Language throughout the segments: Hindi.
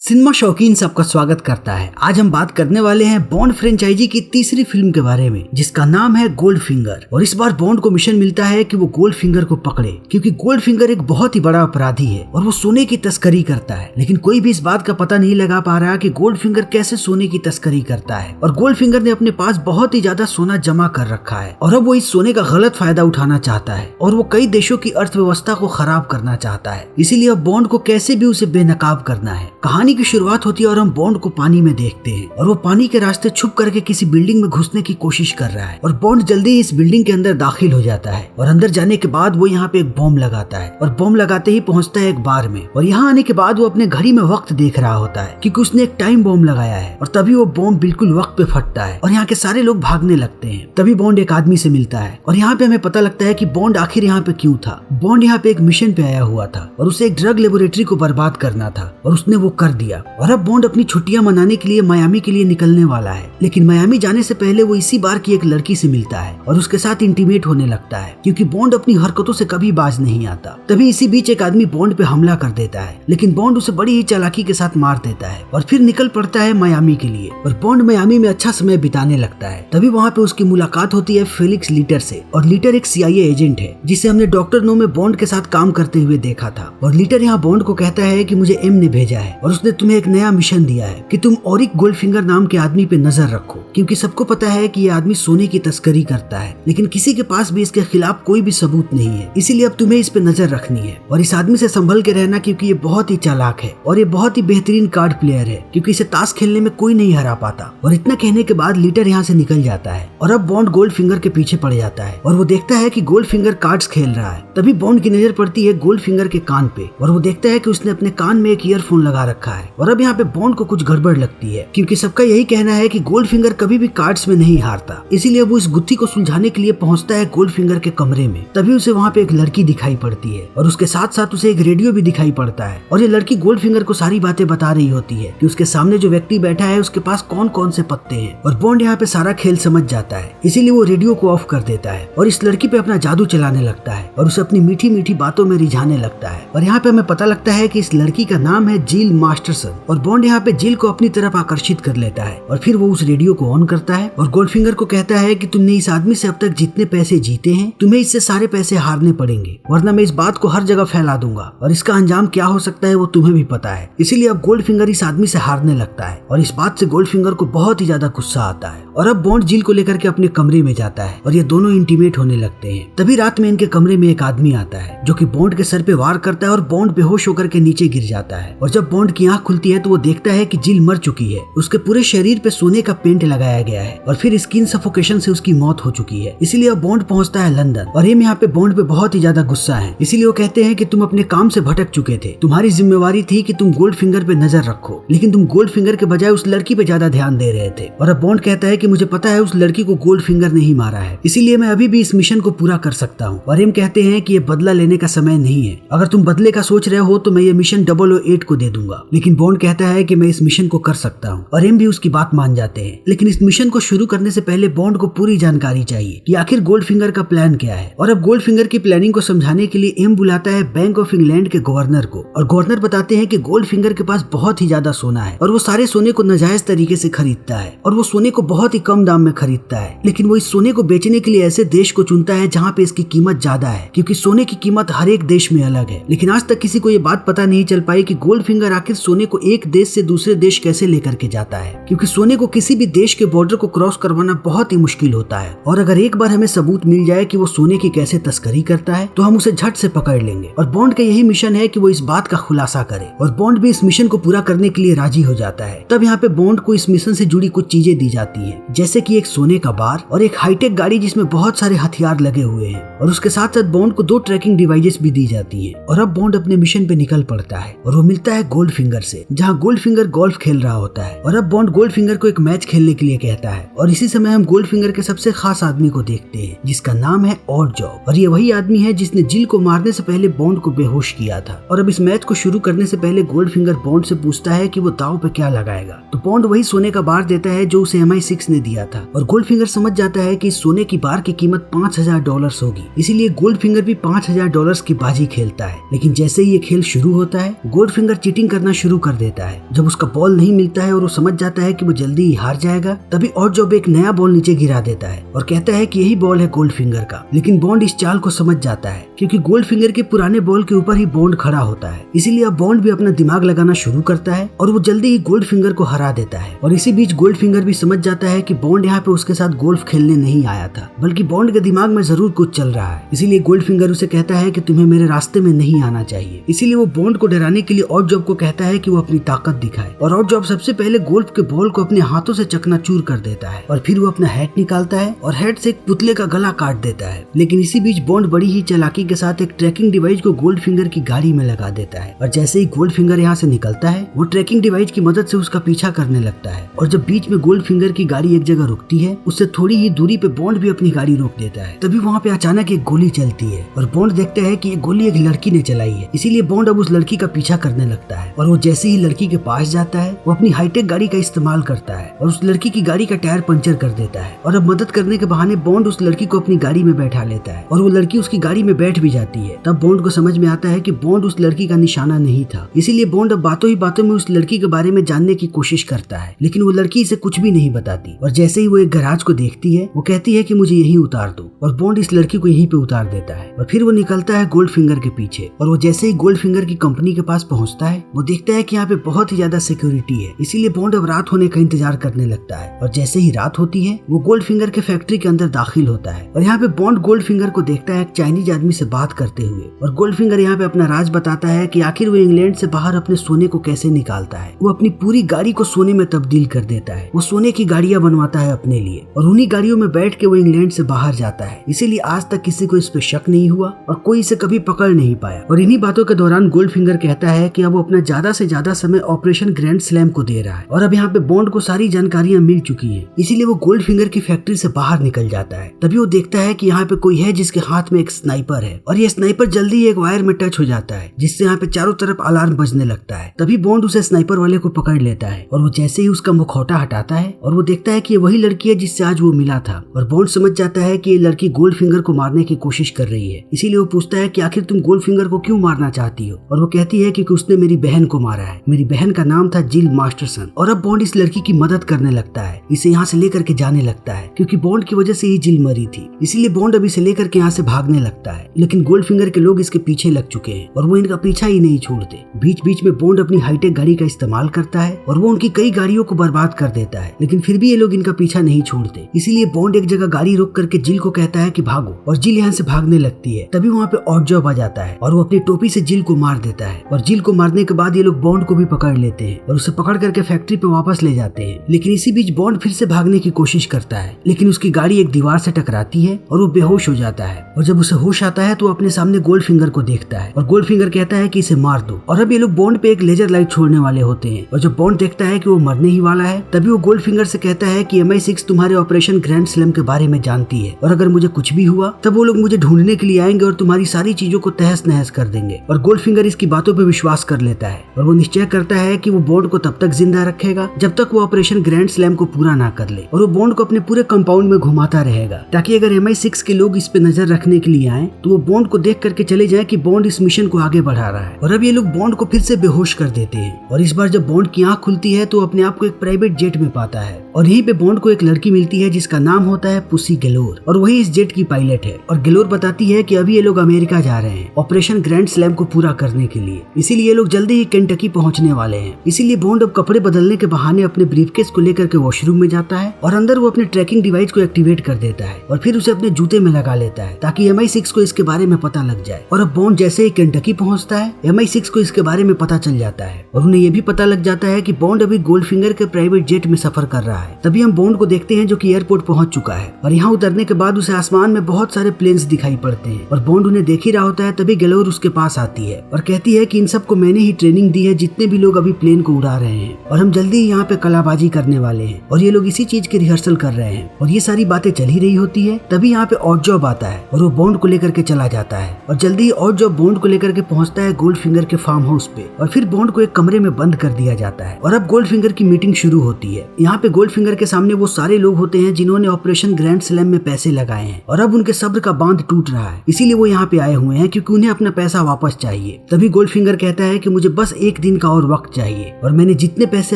सिनेमा शौकीन सबका स्वागत करता है। आज हम बात करने वाले हैं बॉन्ड फ्रेंचाइजी की तीसरी फिल्म के बारे में, जिसका नाम है गोल्ड फिंगर। और इस बार बॉन्ड को मिशन मिलता है कि वो गोल्ड फिंगर को पकड़े, क्योंकि गोल्ड फिंगर एक बहुत ही बड़ा अपराधी है और वो सोने की तस्करी करता है। लेकिन कोई भी इस बात का पता नहीं लगा पा रहा कि गोल्ड फिंगर कैसे सोने की तस्करी करता है। और गोल्ड फिंगर ने अपने पास बहुत ही ज्यादा सोना जमा कर रखा है और अब वो इस सोने का गलत फायदा उठाना चाहता है और वो कई देशों की अर्थव्यवस्था को खराब करना चाहता है। इसीलिए अब बॉन्ड को कैसे भी उसे बेनकाब करना है। कहानी की शुरुआत होती है और हम बॉन्ड को पानी में देखते हैं और वो पानी के रास्ते छुप करके किसी बिल्डिंग में घुसने की कोशिश कर रहा है। और बॉन्ड जल्दी ही इस बिल्डिंग के अंदर दाखिल हो जाता है और अंदर जाने के बाद वो यहाँ पे एक बॉम्ब लगाता है और बॉम्ब लगाते ही पहुंचता है एक बार में। और यहाँ आने के बाद वो अपने घड़ी में वक्त देख रहा होता है, क्योंकि उसने एक टाइम बॉम्ब लगाया है और तभी वो बॉम्ब बिल्कुल वक्त पे फटता है और यहाँ के सारे लोग भागने लगते हैं। तभी बॉन्ड एक आदमी से मिलता है और यहाँ पे हमें पता लगता है कि बॉन्ड आखिर यहाँ पे क्यों था। बॉन्ड यहाँ पे एक मिशन पे आया हुआ था और उसे एक ड्रग लेबोरेटरी को बर्बाद करना था और उसने वो कर दिया। और अब बॉन्ड अपनी छुट्टियां मनाने के लिए मायामी के लिए निकलने वाला है। लेकिन मायामी जाने से पहले वो इसी बार की एक लड़की से मिलता है और उसके साथ इंटीमेट होने लगता है, क्योंकि बॉन्ड अपनी हरकतों से कभी बाज नहीं आता। तभी इसी बीच एक आदमी बॉन्ड पे हमला कर देता है, लेकिन बॉन्ड उसे बड़ी ही चालाकी के साथ मार देता है और फिर निकल पड़ता है मायामी के लिए। और बॉन्ड मायामी में अच्छा समय बिताने लगता है। तभी वहाँ पे उसकी मुलाकात होती है फेलिक्स लीटर से। और लीटर एक CIA एजेंट है जिसे हमने डॉक्टर नो में बॉन्ड के साथ काम करते हुए देखा था। और लीटर यहाँ बॉन्ड को कहता है कि मुझे एम ने भेजा है और उसने तुम्हें एक नया मिशन दिया है कि तुम ओरिक गोल्डफिंगर नाम के आदमी पे नजर रखो, क्योंकि सबको पता है कि ये आदमी सोने की तस्करी करता है, लेकिन किसी के पास भी इसके खिलाफ कोई भी सबूत नहीं है। इसीलिए अब तुम्हें इस पे नजर रखनी है और इस आदमी से संभल के रहना, क्योंकि ये बहुत ही चालाक है और ये बहुत ही बेहतरीन कार्ड प्लेयर है, क्योंकि इसे ताश खेलने में कोई नहीं हरा पाता। और इतना कहने के बाद लीटर यहाँ से निकल जाता है और अब बॉन्ड गोल्ड फिंगर के पीछे पड़ जाता है और वो देखता है कि गोल्ड फिंगर कार्ड्स खेल रहा है। तभी बॉन्ड की नजर पड़ती है गोल्ड फिंगर के कान पे और वो देखता है कि उसने अपने कान में एक ईयरफोन लगा रखा है। और अब यहाँ पे बॉन्ड को कुछ गड़बड़ लगती है, क्योंकि सबका यही कहना है कि गोल्ड फिंगर कभी भी कार्ड्स में नहीं हारता। इसीलिए वो इस गुत्थी को सुलझाने के लिए पहुंचता है गोल्ड फिंगर के कमरे में। तभी उसे वहाँ पे एक लड़की दिखाई पड़ती है और उसके साथ साथ उसे एक रेडियो भी दिखाई पड़ता है। और ये लड़की गोल्ड फिंगर को सारी बातें बता रही होती है कि उसके सामने जो व्यक्ति बैठा है उसके पास कौन कौन से पत्ते हैं। और बॉन्ड यहाँ पे सारा खेल समझ जाता है, इसीलिए वो रेडियो को ऑफ कर देता है और इस लड़की पे अपना जादू चलाने लगता है और उसे अपनी मीठी मीठी बातों में रिझाने लगता है। और यहाँ पे हमें पता लगता है कि इस लड़की का नाम है जिल मास्टरसन। और बॉन्ड यहाँ पे जिल को अपनी तरफ आकर्षित कर लेता है और फिर वो उस रेडियो को ऑन करता है और गोल्डफिंगर को कहता है कि तुमने इस आदमी से अब तक जितने पैसे जीते हैं, तुम्हें इससे सारे पैसे हारने पड़ेंगे, वरना मैं इस बात को हर जगह फैला दूंगा और इसका अंजाम क्या हो सकता है वो तुम्हें भी पता है। इसीलिए अब गोल्डफिंगर इस आदमी से हारने लगता है और इस बात से गोल्डफिंगर को बहुत ही ज्यादा गुस्सा आता है। और अब बॉन्ड जिल को लेकर के अपने कमरे में जाता है और ये दोनों इंटीमेट होने लगते हैं। तभी रात में इनके कमरे में एक आदमी आता है जो कि बॉन्ड के सर पे वार करता है और बॉन्ड बेहोश होकर के नीचे गिर जाता है। और जब बॉन्ड की आंख खुलती है तो वो देखता है कि जिल मर चुकी है। उसके पूरे शरीर पे सोने का पेंट लगाया गया है और फिर स्किन सफोकेशन से उसकी मौत हो चुकी है। इसीलिए अब बॉन्ड पहुंचता है लंदन और एम यहाँ पे बॉन्ड पे बहुत ही ज्यादा गुस्सा है। इसीलिए वो कहते हैं कि तुम अपने काम से भटक चुके थे, तुम्हारी जिम्मेवारी थी कि तुम गोल्ड फिंगर पे नजर रखो, लेकिन तुम गोल्ड फिंगर के बजाय उस लड़की पे ज्यादा ध्यान दे रहे थे। और अब बॉन्ड कहता है कि मुझे पता है उस लड़की को गोल्ड फिंगर नहीं मारा है, इसीलिए मैं अभी भी इस मिशन को पूरा कर सकता हूँ। और एम कहते हैं कि ये बदला लेने का समय नहीं है, अगर तुम बदले का सोच रहे हो तो मैं ये मिशन 008 को दे दूंगा। लेकिन बॉन्ड कहता है कि मैं इस मिशन को कर सकता हूँ और एम भी उसकी बात मान जाते हैं। लेकिन इस मिशन को शुरू करने से पहले बॉन्ड को पूरी जानकारी चाहिए कि आखिर गोल्ड फिंगर का प्लान क्या है। और अब गोल्ड फिंगर की प्लानिंग को समझाने के लिए एम बुलाता है बैंक ऑफ इंग्लैंड के गवर्नर को और गवर्नर बताते हैं कि गोल्ड फिंगर के पास बहुत ही ज्यादा सोना है और वो सारे सोने को नाजायज तरीके से खरीदता है और वो सोने को बहुत ही कम दाम में खरीदता है। लेकिन वो इस सोने को बेचने के लिए ऐसे देश को चुनता है जहाँ पे इसकी कीमत ज्यादा है, क्योंकि सोने की कीमत हर एक देश में अलग है। लेकिन आज तक किसी को ये बात पता नहीं चल पाई कि गोल्ड फिंगर आखिर सोने को एक देश से दूसरे देश कैसे लेकर के जाता है, क्योंकि सोने को किसी भी देश के बॉर्डर को क्रॉस करवाना बहुत ही मुश्किल होता है। और अगर एक बार हमें सबूत मिल जाए कि वो सोने की कैसे तस्करी करता है तो हम उसे झट से पकड़ लेंगे। और बॉन्ड का यही मिशन है कि वो इस बात का खुलासा करे और बॉन्ड भी इस मिशन को पूरा करने के लिए राजी हो जाता है। तब यहाँ पे बॉन्ड को इस मिशन से जुड़ी कुछ चीजें दी जाती है, जैसे कि एक सोने का बार और एक हाईटेक गाड़ी जिसमें बहुत सारे हथियार लगे हुए हैं। और उसके साथ साथ बॉन्ड को 2 ट्रैकिंग डिवाइसेस भी दी जाती है। और अब बॉन्ड अपने मिशन पे निकल पड़ता है और वो मिलता है गोल्ड फिंगर से, जहाँ गोल्ड फिंगर गोल्फ खेल रहा होता है। और अब बॉन्ड गोल्ड फिंगर को एक मैच खेलने के लिए कहता है और इसी समय हम गोल्ड फिंगर के सबसे खास आदमी को देखते हैं जिसका नाम है ऑड जॉब। और ये वही आदमी है जिसने जिल को मारने से पहले बॉन्ड को बेहोश किया था। और अब इस मैच को शुरू करने से पहले गोल्ड फिंगर बॉन्ड से पूछता है कि वो दांव पे क्या लगाएगा। तो बॉन्ड वही सोने का बार देता है जो उसे MI6 ने ने दिया था और गोल्डफिंगर समझ जाता है कि इस सोने की बार की कीमत $5000 होगी, इसीलिए गोल्डफिंगर भी $5000 की बाजी खेलता है। लेकिन जैसे ही ये खेल शुरू होता है गोल्डफिंगर चीटिंग करना शुरू कर देता है। जब उसका बॉल नहीं मिलता है और वो समझ जाता है कि वो जल्दी ही हार जाएगा, तभी ऑड जॉब एक नया बॉल नीचे गिरा देता है और कहता है कि यही बॉल है गोल्डफिंगर का। लेकिन बॉन्ड इस चाल को समझ जाता है क्योंकि गोल्डफिंगर के पुराने बॉल के ऊपर ही बॉन्ड खड़ा होता है, इसीलिए अब बॉन्ड भी अपना दिमाग लगाना शुरू करता है और वो जल्दी ही गोल्डफिंगर को हरा देता है। और इसी बीच गोल्डफिंगर भी समझ जाता है कि बॉन्ड यहाँ पे उसके साथ गोल्फ खेलने नहीं आया था, बल्कि बॉन्ड के दिमाग में जरूर कुछ चल रहा है। इसीलिए गोल्डफिंगर उसे कहता है कि तुम्हें मेरे रास्ते में नहीं आना चाहिए। इसीलिए वो बॉन्ड को डराने के लिए ऑड जॉब को कहता है कि वो अपनी ताकत दिखाए और ऑड जॉब सबसे पहले गोल्फ के बॉल को अपने हाथों से चकनाचूर कर देता है और फिर वो अपना हैट निकालता है और हैट से एक पुतले का गला काट देता है। लेकिन इसी बीच बॉन्ड बड़ी ही चालाकी के साथ एक ट्रैकिंग डिवाइस को गोल्डफिंगर की गाड़ी में लगा देता है और जैसे ही गोल्डफिंगर यहाँ से निकलता है वो ट्रैकिंग डिवाइस की मदद से उसका पीछा करने लगता है। और जब बीच में गोल्डफिंगर की गाड़ी एक जगह रुकती है, उससे थोड़ी ही दूरी पे बॉन्ड भी अपनी गाड़ी रोक देता है। तभी वहाँ पे अचानक एक गोली चलती है और बॉन्ड देखता है कि ये गोली एक लड़की ने चलाई है, इसीलिए बॉन्ड अब उस लड़की का पीछा करने लगता है। और वो जैसे ही लड़की के पास जाता है वो अपनी हाईटेक गाड़ी का इस्तेमाल करता है और उस लड़की की गाड़ी का टायर पंचर कर देता है। और अब मदद करने के बहाने बॉन्ड उस लड़की को अपनी गाड़ी में बैठा लेता है और वो लड़की उसकी गाड़ी में बैठ भी जाती है। तब बॉन्ड को समझ में आता है कि बॉन्ड उस लड़की का निशाना नहीं था, इसीलिए बॉन्ड अब बातों ही बातों में उस लड़की के बारे में जानने की कोशिश करता है। लेकिन वो लड़की इसे कुछ भी नहीं बताती और जैसे ही वो एक गैराज को देखती है वो कहती है कि मुझे यहीं उतार दो और बॉन्ड इस लड़की को यहीं पे उतार देता है। और फिर वो निकलता है गोल्डफिंगर के पीछे और वो जैसे ही गोल्डफिंगर की कंपनी के पास पहुंचता है वो देखता है कि यहाँ पे बहुत ही ज्यादा सिक्योरिटी है, इसीलिए बॉन्ड अब रात होने का इंतजार करने लगता है। और जैसे ही रात होती है वो गोल्डफिंगर के फैक्ट्री के अंदर दाखिल होता है और यहाँ पे बॉन्ड गोल्डफिंगर को देखता है एक चाइनीज आदमी से बात करते हुए और गोल्डफिंगर यहाँ पे अपना राज बताता है कि आखिर वो इंग्लैंड से बाहर अपने सोने को कैसे निकालता है। वो अपनी पूरी गाड़ी को सोने में तब्दील कर देता है, वो सोने की गाड़ियां बनवाता है अपने लिए और उन्हीं गाड़ियों में बैठ के वो इंग्लैंड से बाहर जाता है। इसीलिए आज तक किसी को इस पे शक नहीं हुआ और कोई इसे कभी पकड़ नहीं पाया। और इन्हीं बातों के दौरान गोल्डफिंगर कहता है कि अब वो अपना ज्यादा से ज्यादा समय ऑपरेशन ग्रैंड स्लैम को दे रहा है और अब यहाँ पे बॉन्ड को सारी जानकारियां मिल चुकी है, इसीलिए वो गोल्डफिंगर की फैक्ट्री से बाहर निकल जाता है। तभी वो देखता है कि यहाँ पे कोई है जिसके हाथ में एक स्नाइपर है और ये स्नाइपर जल्दी एक वायर में टच हो जाता है जिससे यहाँ पे चारों तरफ अलार्म बजने लगता है। तभी बॉन्ड उसे स्नाइपर वाले को पकड़ लेता है और वो जैसे ही उसका मुखौटा हटाता है और वो देखता है कि ये वही लड़की है जिससे आज वो मिला था और बॉन्ड समझ जाता है कि ये लड़की गोल्डफिंगर को मारने की कोशिश कर रही है। इसीलिए वो पूछता है कि आखिर तुम गोल्डफिंगर को क्यों मारना चाहती हो और वो कहती है कि उसने मेरी बहन को मारा है, मेरी बहन का नाम था जिल मास्टरसन। और अब बॉन्ड इस लड़की की मदद करने लगता है, इसे यहाँ से लेकर के जाने लगता है क्योंकि बॉन्ड की वजह से ही जिल मरी थी, इसीलिए बॉन्ड अब इसे लेकर के यहाँ से भागने लगता है। लेकिन गोल्डफिंगर के लोग इसके पीछे लग चुके हैं और वो इनका पीछा ही नहीं छोड़ते। बीच बीच में बॉन्ड अपनी हाईटेक गाड़ी का इस्तेमाल करता है और वो उनकी कई गाड़ियों को बर्बाद कर देता है, लेकिन फिर भी ये लोग इनका पीछा नहीं छोड़ते। इसीलिए बॉन्ड एक जगह गाड़ी रोक करके जिल को कहता है कि भागो और जिल यहाँ से भागने लगती है। तभी वहाँ पे ऑड जॉब आ जाता है और वो अपनी टोपी से जिल को मार देता है और जिल को मारने के बाद ये लोग बॉन्ड को भी पकड़ लेते हैं और उसे पकड़ करके फैक्ट्री पे वापस ले जाते हैं। लेकिन इसी बीच बॉन्ड फिर से भागने की कोशिश करता है, लेकिन उसकी गाड़ी एक दीवार से टकराती है और वो बेहोश हो जाता है। और जब उसे होश आता है तो वो अपने सामने गोल्डफिंगर को देखता है और गोल्डफिंगर कहता है कि इसे मार दो। और अब ये लोग बॉन्ड पे एक लेजर लाइट छोड़ने वाले होते हैं और जब बॉन्ड देखता है कि वो मरने ही वाला है तभी वो गोल्डफिंगर से कहता है कि MI6 तुम्हारे ऑपरेशन ग्रैंड स्लैम के बारे में जानती है और अगर मुझे कुछ भी हुआ तब वो लोग मुझे ढूंढने के लिए आएंगे और तुम्हारी सारी चीजों को तहस नहस कर देंगे। और गोल्डफिंगर इसकी बातों पे विश्वास कर लेता है और वो निश्चय करता है कि वो बॉन्ड को तब तक जिंदा रखेगा जब तक वो ऑपरेशन ग्रैंड स्लैम को पूरा ना कर ले और वो बॉन्ड को अपने पूरे कंपाउंड में घुमाता रहेगा ताकि अगर MI6 के लोग इस पे नजर रखने के लिए आए तो वो बॉन्ड को देख करके चले जाए कि बॉन्ड इस मिशन को आगे बढ़ा रहा है। और अब ये लोग बॉन्ड को फिर से बेहोश कर देते हैं और इस बार जब बॉन्ड की आंख खुलती है तो अपने आप को एक प्राइवेट जेट में पाता है और यहीं पे बॉन्ड को एक लड़की मिलती है जिसका नाम होता है पुसी गैलोर और वही इस जेट की पायलट है। और गैलोर बताती है कि अभी ये लोग अमेरिका जा रहे हैं ऑपरेशन ग्रैंड स्लैम को पूरा करने के लिए, इसीलिए ये लोग जल्दी ही केंटकी पहुंचने वाले हैं। इसीलिए बॉन्ड अब कपड़े बदलने के बहाने अपने ब्रीफकेस को लेकर के वॉशरूम में जाता है और अंदर वो अपने ट्रैकिंग डिवाइस को एक्टिवेट कर देता है और फिर उसे अपने जूते में लगा लेता है ताकि MI6 को इसके बारे में पता लग जाए। और अब बॉन्ड जैसे ही केंटकी पहुंचता है MI6 को इसके बारे में पता चल जाता है और उन्हें ये भी पता लग जाता है कि बॉन्ड अभी गोल्डफिंगर के प्राइवेट जेट में सफर कर रहा है। तभी हम बॉन्ड को देखते हैं जो कि एयरपोर्ट पहुंच चुका है और यहाँ उतरने के बाद उसे आसमान में बहुत सारे प्लेन्स दिखाई पड़ते हैं और बॉन्ड उन्हें देख ही रहा होता है। तभी गैलोर उसके पास आती है और कहती है कि इन सबको मैंने ही ट्रेनिंग दी है जितने भी लोग अभी प्लेन को उड़ा रहे हैं और हम जल्दी ही यहाँ पे कलाबाजी करने वाले हैं और ये लोग इसी चीज की रिहर्सल कर रहे हैं। और ये सारी बातें चल ही रही होती है तभी यहाँ पे ऑड जॉब आता है और वो बॉन्ड को लेकर के चला जाता है और जल्दी ही ऑड जॉब बॉन्ड को लेकर के पहुंचता है गोल्डफिंगर के फार्म हाउस पे और फिर बॉन्ड को एक कमरे में बंद कर दिया जाता है और अब गोल्डफिंगर की मीटिंग शुरू होती है। यहाँ पे गोल्डफिंगर के सामने वो सारे लोग होते हैं जिन्होंने ऑपरेशन ग्रैंड स्लैम में पैसे लगाए हैं और अब उनके सब्र का बांध टूट रहा है, इसीलिए वो यहाँ पे आए हुए हैं क्योंकि उन्हें अपना पैसा वापस चाहिए। तभी गोल्डफिंगर कहता है कि मुझे बस एक दिन का और वक्त चाहिए और मैंने जितने पैसे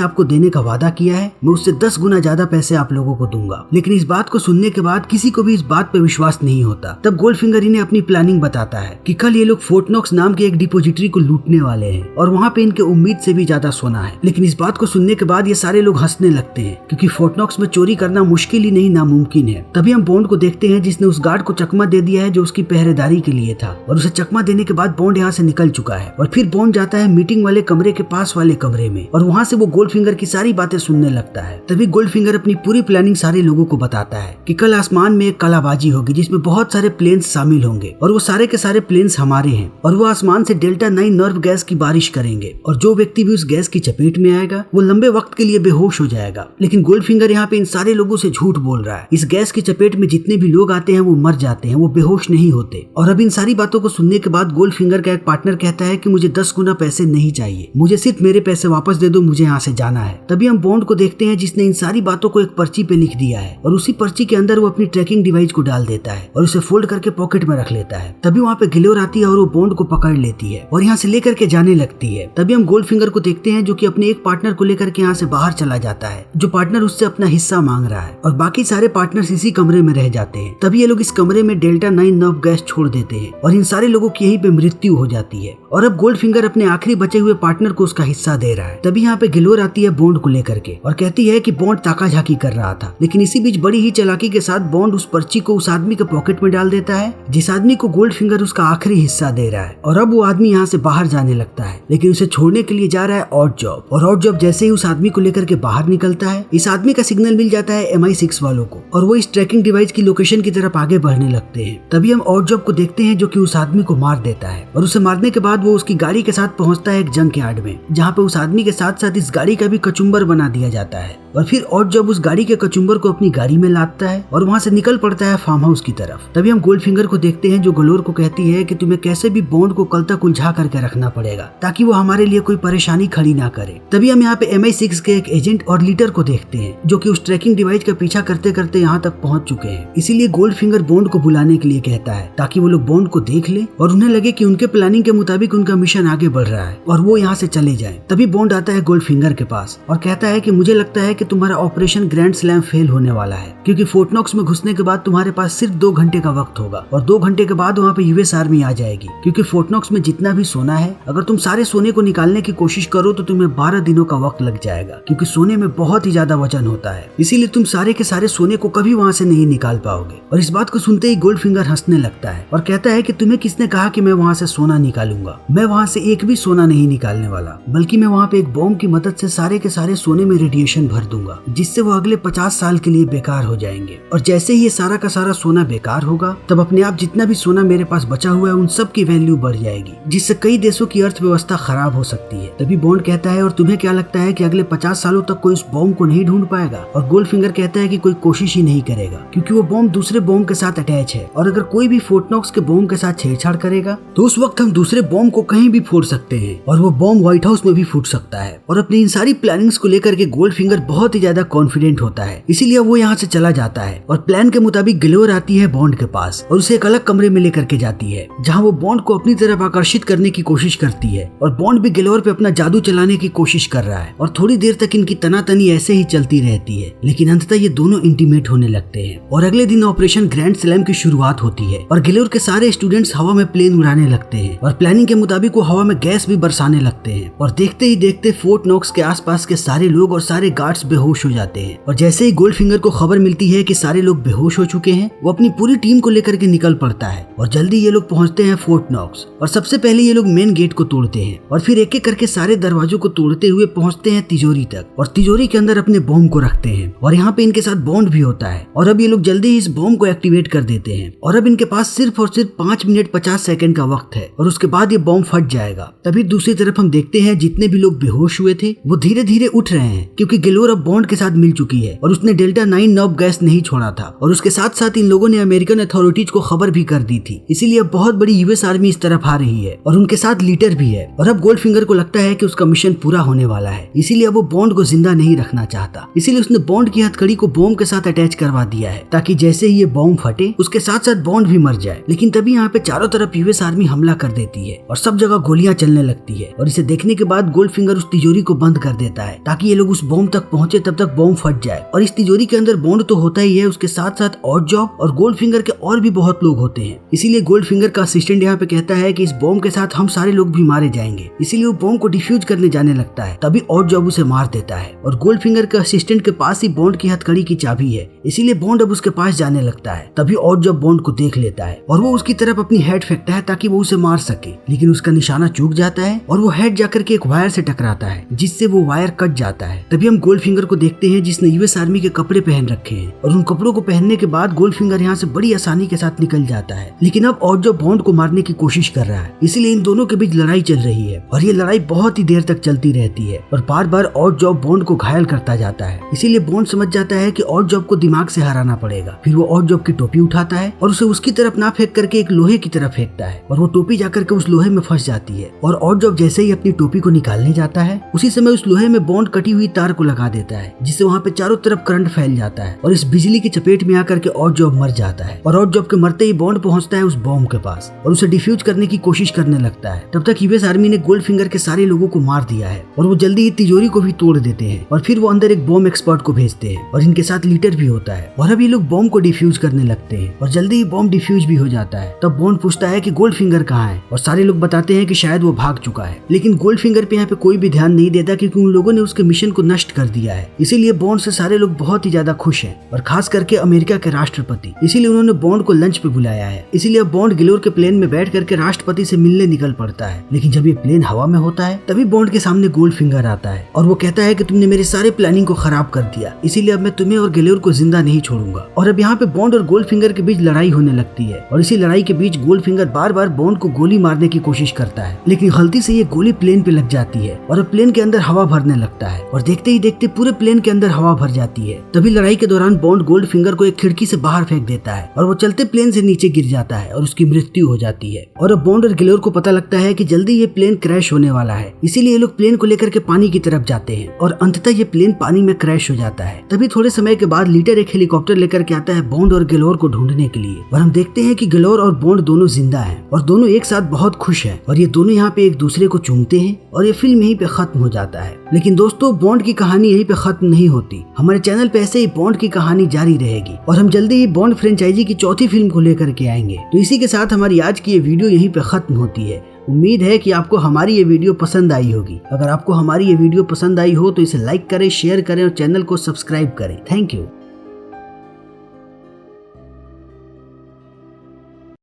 आपको देने का वादा किया है मैं उससे 10 गुना ज्यादा पैसे आप लोगों को दूंगा। लेकिन इस बात को सुनने के बाद किसी को भी इस बात पे विश्वास नहीं होता। तब गोल्डफिंगर इन्हें अपनी प्लानिंग बताता है कि कल ये लोग फोर्ट नॉक्स नाम के एक डिपोजिटरी को लूटने वाले हैं और वहाँ पे इनके उम्मीद से भी ज्यादा सोना है। लेकिन इस बात को सुनने के बाद ये सारे लोग हंसने लगते हैं क्योंकि फोर्ट नॉक्स में चोरी करना मुश्किल ही नहीं नामुमकिन है। तभी हम बॉन्ड को देखते हैं जिसने उस गार्ड को चकमा दे दिया है जो उसकी पहरेदारी के लिए था और उसे चकमा देने के बाद बॉन्ड यहाँ से निकल चुका है और फिर बॉन्ड जाता है मीटिंग वाले कमरे के पास वाले कमरे में और वहाँ से वो गोल्डफिंगर की सारी बातें सुनने लगता है। तभी गोल्डफिंगर अपनी पूरी प्लानिंग सारे लोगों को बताता है कि कल आसमान में एक कलाबाजी होगी जिसमें बहुत सारे प्लेन्स शामिल होंगे और वो सारे के सारे प्लेन्स हमारे हैं और वो आसमान से डेल्टा 9 नर्व गैस की बारिश करेंगे और जो व्यक्ति भी उस गैस की चपेट में आएगा वो लंबे वक्त के लिए बेहोश हो जाएगा। लेकिन गोल्डफिंगर यहाँ पे इन सारे लोगों से झूठ बोल रहा है। इस गैस की चपेट में जितने भी लोग आते हैं वो मर जाते हैं, वो बेहोश नहीं होते। और अब इन सारी बातों को सुनने के बाद गोल्डफिंगर का एक पार्टनर कहता है कि मुझे 10 गुना पैसे नहीं चाहिए, मुझे सिर्फ मेरे पैसे वापस दे दो, मुझे यहाँ से जाना है। तभी हम बॉन्ड को देखते हैं जिसने इन सारी बातों को एक पर्ची पे लिख दिया है और उसी पर्ची के अंदर वो अपनी ट्रैकिंग डिवाइस को डाल देता है और उसे फोल्ड करके पॉकेट में रख लेता है। तभी वहाँ पे गिलोर आती है और वो बॉन्ड को पकड़ लेती है और यहाँ से लेकर के जाने लगती है। तभी हम गोल्डफिंगर को देखते हैं जो कि अपने एक पार्टनर को लेकर के यहाँ से बाहर चला जाता है, जो पार्टनर उससे अपना हिस्सा मांग रहा है और बाकी सारे पार्टनर्स इसी कमरे में रह जाते हैं। तभी ये लोग इस कमरे में डेल्टा 9 नर्व गैस छोड़ देते हैं और इन सारे लोगों की यहीं पे मृत्यु हो जाती है और अब गोल्डफिंगर अपने आखिरी बचे हुए पार्टनर को उसका हिस्सा दे रहा है। तभी यहाँ पे गिलोर आती है बॉन्ड को लेकर के और कहती है कि बॉन्ड ताका झाकी कर रहा था, लेकिन इसी बीच बड़ी ही चालाकी के साथ बॉन्ड उस पर्ची को उस आदमी के पॉकेट में डाल देता है जिस आदमी को गोल्डफिंगर उसका आखिरी हिस्सा दे रहा है और अब वो आदमी यहाँ से बाहर जाने लगता है, लेकिन उसे छोड़ने के लिए जा रहा है ऑड जॉब। और ऑड जॉब जैसे ही उस आदमी को लेकर के बाहर निकलता है, इस आदमी का सिग्नल मिल जाता है MI6 वालों को और वो इस ट्रैकिंग डिवाइस की लोकेशन की तरफ आगे बढ़ने लगते हैं। तभी हम ऑड जॉब को देखते हैं जो कि उस आदमी को मार देता है और उसे मारने के बाद वो उसकी गाड़ी के साथ पहुंचता है एक जंक यार्ड में, जहाँ पे उस आदमी के साथ साथ इस गाड़ी का भी कचुम्बर बना दिया जाता है और फिर ऑड जॉब उस गाड़ी के कचुम्बर को अपनी गाड़ी में लादता है और वहाँ से निकल पड़ता है फार्म हाउस की तरफ। तभी हम गोल्डफिंगर को देखते हैं जो गलोर को कहती है कि तुम्हें कैसे भी बॉन्ड को कल तक उलझा करके रखना पड़ेगा ताकि वो हमारे लिए कोई परेशानी खड़ी ना करे। तभी हम यहाँ पे MI6 के एक एजेंट और लीडर को देखते हैं जो कि उस ट्रैकिंग डिवाइस का पीछा करते करते यहाँ तक पहुँच चुके हैं। इसीलिए गोल्डफिंगर बॉन्ड को बुलाने के लिए कहता है ताकि वो लोग बॉन्ड को देख ले और उन्हें लगे कि उनके प्लानिंग के मुताबिक उनका मिशन आगे बढ़ रहा है और वो यहाँ से चले जाए। तभी बॉन्ड आता है गोल्डफिंगर के पास और कहता है कि मुझे लगता है कि तुम्हारा ऑपरेशन ग्रैंड स्लैम फेल होने वाला है क्योंकि फोर्ट नॉक्स में घुसने के बाद तुम्हारे पास सिर्फ 2 घंटे का वक्त होगा और 2 घंटे के बाद वहाँ पे US आर्मी आ जाएगी क्योंकि फोर्ट नॉक्स में जितना भी सोना है अगर तुम सारे सोने को निकालने की कोशिश करो तो तुम्हें 12 दिनों का वक्त लग जाएगा क्योंकि सोने में बहुत ही ज्यादा वजन होता है, इसीलिए तुम सारे के सारे सोने को कभी वहाँ से नहीं निकाल पाओगे। और इस बात को सुनते ही गोल्डफिंगर हंसने लगता है और कहता है कि तुम्हें किसने कहा कि मैं वहाँ से सोना निकालूंगा, मैं वहाँ से एक भी सोना नहीं निकालने वाला, बल्कि मैं वहाँ पे एक बॉम्ब की मदद से सारे के सारे सोने में रेडिएशन भर दूंगा जिससे वो अगले 50 साल के लिए बेकार हो जाएंगे और जैसे ही ये सारा का सारा सोना बेकार होगा तब अपने आप जितना भी सोना मेरे पास बचा हुआ है उन सब की वैल्यू बढ़ जाएगी जिससे कई देशों की अर्थव्यवस्था खराब हो सकती है। तभी बॉन्ड कहता है और तुम्हें क्या लगता है कि अगले 50 सालों तक कोई उस बॉम्ब को नहीं ढूंढ पाएगा? और गोल्डफिंगर कहता है कि कोई कोशिश ही नहीं करेगा क्योंकि वो बॉम्ब दूसरे बॉम्ब के साथ अटैच है और अगर कोई भी फोर्ट नॉक्स के बॉम्ब के साथ छेड़छाड़ करेगा तो उस वक्त हम दूसरे बॉम्ब को कहीं भी फोड़ सकते हैं और वो बॉम्ब व्हाइट हाउस में भी फूट सकता है। और अपनी इन सारी प्लानिंग्स को लेकर के गोल्डफिंगर बहुत ही ज्यादा कॉन्फिडेंट होता है, इसीलिए वो यहाँ से चला जाता है और प्लान के मुताबिक गिलोर आती है बॉन्ड के पास और उसे एक अलग कमरे में लेकर के जाती है जहाँ वो बॉन्ड को अपनी तरफ आकर्षित करने की कोशिश करती है और बॉन्ड भी गिलोर पे अपना जादू चलाने की कोशिश कर रहा है और थोड़ी देर तक इनकी तनातनी ऐसे ही चलती रहती है, लेकिन अंततः ये दोनों इंटीमेट होने लगते हैं। और अगले दिन ऑपरेशन ग्रैंड स्लैम की शुरुआत होती है और गिलोर के सारे स्टूडेंट्स हवा में प्लेन उड़ाने लगते हैं और प्लानिंग के मुताबिक वो हवा में गैस भी बरसाने लगते हैं और देखते ही देखते फोर्ट नॉक्स के आसपास के सारे लोग और सारे गार्ड्स बेहोश हो जाते हैं। और जैसे ही गोल्डफिंगर को खबर मिलती है कि सारे लोग बेहोश हो चुके हैं वो अपनी पूरी टीम को लेकर के निकल पड़ता है और जल्दी ये लोग पहुंचते हैं फोर्ट नॉक्स और सबसे पहले ये लोग मेन गेट को तोड़ते हैं और फिर एक एक करके सारे दरवाजों को तोड़ते हुए पहुंचते हैं तिजोरी तक और तिजोरी के अंदर अपने बॉम्ब को रखते हैं और यहाँ पे इनके साथ बॉन्ड भी होता है और अब ये लोग जल्दी ही इस बॉम्ब को एक्टिवेट कर देते हैं और अब इनके पास सिर्फ और सिर्फ 5 मिनट 50 सेकंड का वक्त है और उसके बाद ये बॉम्ब फट जाएगा। तभी दूसरी तरफ हम देखते हैं जितने भी लोग बेहोश हुए थे वो धीरे धीरे उठ रहे हैं क्योंकि गिलोर अब बॉन्ड के साथ मिल चुकी है और उसने डेल्टा 9 नर्व गैस नहीं छोड़ा था और उसके साथ साथ इन लोगों ने अमेरिकन अथॉरिटीज को खबर भी कर दी थी, इसीलिए अब बहुत बड़ी US आर्मी इस तरफ आ रही है और उनके साथ लीडर भी है। और अब गोल्डफिंगर को लगता है कि उसका मिशन पूरा होने वाला है, इसीलिए अब वो बॉन्ड को जिंदा नहीं रखना चाहता, इसीलिए इसीलिए उसने बॉन्ड की हथकड़ी को बॉम्ब के साथ अटैच करवा दिया है ताकि जैसे ही ये बॉम्ब फटे उसके साथ साथ बॉन्ड भी मर जाए। लेकिन तभी यहाँ पे चारों तरफ यूएस आर्मी हमला कर देती है और सब जगह गोलियां चलने लगती है और इसे देखने के बाद गोल्डफिंगर उस तिजोरी को बंद कर देता है ताकि ये लोग उस बॉम्ब तक पहुंचे तब तक बॉम्ब फट जाए। और इस तिजोरी के अंदर बॉन्ड तो होता ही है, उसके साथ साथ ऑड जॉब और गोल्डफिंगर के और भी बहुत लोग होते हैं। इसीलिए गोल्डफिंगर का असिस्टेंट यहाँ पे कहता है कि इस बॉम्ब के साथ हम सारे लोग भी मारे जाएंगे, इसीलिए वो बॉम्ब को डिफ्यूज करने जाने लगता है। तभी ऑड जॉब उसे मार देता है और गोल्डफिंगर के असिस्टेंट के पास ही बॉन्ड की हथकड़ी की चाबी है, इसीलिए बॉन्ड अब उसके पास जाने लगता है। तभी ऑड जॉब बॉन्ड को देख लेता है और वो उसकी तरफ अपनी हेड फेंकता है ताकि वो उसे मार सके, लेकिन उसका निशाना चूक जाता है और वो हेड जाकर के एक वायर से टकराता है जिससे वो वायर कट जाता है। तभी हम गोल्डफिंगर को देखते हैं जिसने यूएस आर्मी के कपड़े पहन रखे हैं और उन कपड़ों को पहनने के बाद गोल्डफिंगर यहाँ से बड़ी आसानी के साथ निकल जाता है। लेकिन अब ऑड जॉब बॉन्ड को मारने की कोशिश कर रहा है, इसीलिए इन दोनों के बीच लड़ाई चल रही है और ये लड़ाई बहुत ही देर तक चलती रहती है और बार बार ऑड जॉब बॉन्ड को घायल करता जाता है। इसीलिए बॉन्ड समझ जाता है कि ऑड जॉब को दिमाग से हराना पड़ेगा। फिर वो ऑड जॉब की टोपी उठाता है और उसे उसकी तरफ ना फेंक करके एक लोहे की तरफ फेंकता है और वो टोपी जाकर के उस लोहे में फंस जाती है। और ऑड जॉब जैसे ही अपनी टोपी को निकालने जाता है उसी समय उस लोहे में बॉन्ड कटी हुई तार को लगा देता है जिससे वहाँ पे चारों तरफ करंट फैल जाता है और इस बिजली की चपेट में आकर के ऑड जॉब मर जाता है। और ऑड जॉब के मरते ही बॉन्ड पहुंचता है उस बॉम्ब के पास और उसे डिफ्यूज करने की कोशिश करने लगता है। तब तक यूएस आर्मी ने गोल्डफिंगर के सारे लोगों को मार दिया है और वो जल्दी ही तिजोरी को भी तोड़ देते हैं और फिर वो अंदर एक बॉम्ब एक्सपर्ट को भेजते हैं और इनके साथ लीटर भी होता है और अब ये लोग बॉम्ब को डिफ्यूज करने लगते हैं और जल्दी ही बॉम्ब डिफ्यूज भी हो जाता है। तब बॉन्ड पूछता है कि गोल्डफिंगर कहाँ है और सारे लोग बताते हैं कि शायद वो भाग चुका है, लेकिन गोल्डफिंगर पे यहाँ पे कोई भी ध्यान नहीं देता क्योंकि उन लोगों ने उसके मिशन को नष्ट कर दिया है। इसीलिए बॉन्ड से सारे लोग बहुत ही ज्यादा खुश हैं और खास करके अमेरिका के राष्ट्रपति, इसीलिए उन्होंने बॉन्ड को लंच पे बुलाया है। इसीलिए अब बॉन्ड गिलोर के प्लेन में बैठ करके राष्ट्रपति से मिलने निकल पड़ता है। लेकिन जब ये प्लेन हवा में होता है तभी बॉन्ड के सामने गोल्डफिंगर आता है और वो कहता है कि तुमने मेरे सारे प्लानिंग को खराब कर दिया, इसीलिए अब मैं तुम्हें और गिलोर को जिंदा नहीं छोड़ूंगा। और अब यहाँ पे बॉन्ड और गोल्डफिंगर के बीच लड़ाई होने लगती है और इसी लड़ाई के बीच गोल्डफिंगर बार बार बॉन्ड को गोली मारने की कोशिश करता है, लेकिन गलती से ये गोली प्लेन पे लग जाती है और अब प्लेन के अंदर हवा भरने लगता है और देखते ही देखते पूरे प्लेन के अंदर हवा भर जाती है। तभी लड़ाई के दौरान बॉन्ड गोल्डफिंगर को एक खिड़की से बाहर फेंक देता है और वो चलते प्लेन से नीचे गिर जाता है और उसकी मृत्यु हो जाती है। और अब बॉन्ड और गिलोर को पता लगता है कि जल्दी ये प्लेन क्रैश होने वाला है, इसीलिए ये लोग प्लेन को लेकर के पानी की तरफ जाते हैं और अंततः ये प्लेन पानी में क्रैश हो जाता है। तभी थोड़े समय के बाद लीटर एक हेलीकॉप्टर लेकर के आता है बॉन्ड और गिलोर को ढूंढने के लिए और हम देखते हैं कि गिलोर और बॉन्ड दोनों जिंदा हैं और दोनों एक साथ बहुत खुश हैं और ये दोनों यहाँ पे एक दूसरे को चूमते हैं और ये फिल्म यहीं पे खत्म हो जाता है। लेकिन दोस्तों बॉन्ड की कहानी यहीं पे खत्म नहीं होती, हमारे चैनल पे ऐसे ही बॉन्ड की कहानी जारी रहेगी और हम जल्दी ही बॉन्ड फ्रेंचाइजी की चौथी फिल्म को लेकर के आएंगे। तो इसी के साथ हमारी आज की ये वीडियो यहीं पे खत्म होती है। उम्मीद है कि आपको हमारी ये वीडियो पसंद आई होगी। अगर आपको हमारी ये वीडियो पसंद आई हो तो इसे लाइक करें, शेयर करें और चैनल को सब्सक्राइब करें। Thank you.